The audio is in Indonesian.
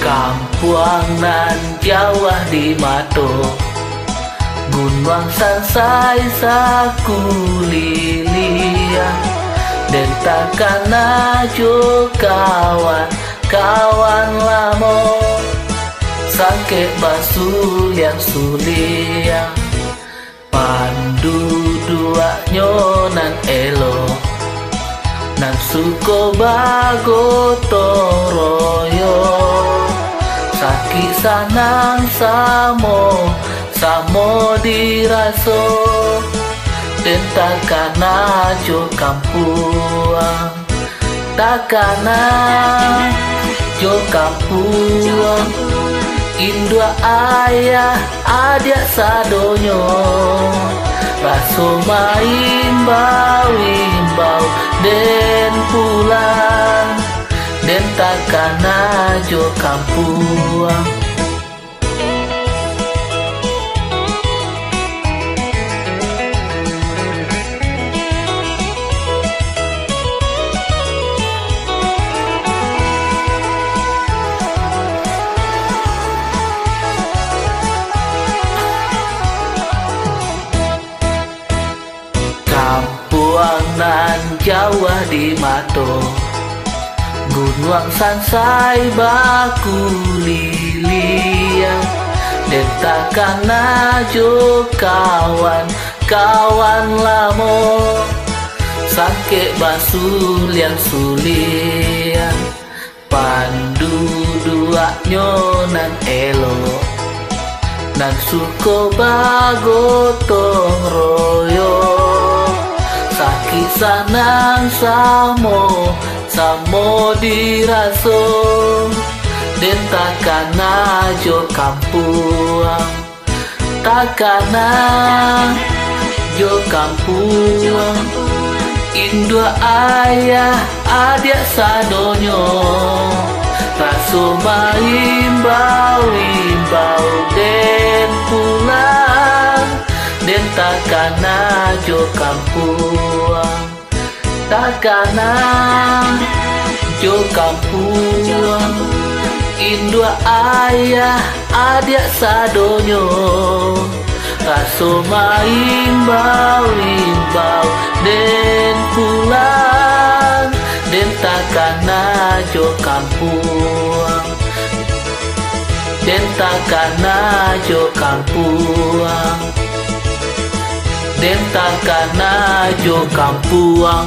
Kampuang nan Jawa di Mato, Gunung Sansai saku lilia, dan takkan ajo kawan lamo, sangke basulian sulia, pandu dua nyonan elo, nan suko bago toroyo, saki sanang samo diraso, dan takana jo kampuang, takana jo kampuang, indua ayah adia sadonyo, raso maimbau den pulang, den takana jo kampuang. Kampuang nan Jawa di Mato, Gunung Sansai baku lilia, dan takkan ajo kawan lamo, sangke basulian sulian, pandu dua nyonan elo, nan suko bago tong royo, saki sanang samo diraso, den takana jo kampuang, takana jo kampuang, indua ayah adia sadonyo, raso maimbau den pulang, den takana jo kampuang, takana jo kampuang, indua ayah adia sadonyo, raso maimbau den pulang, den takana jo kampuang, den takana jo kampuang, den takana jo kampuang.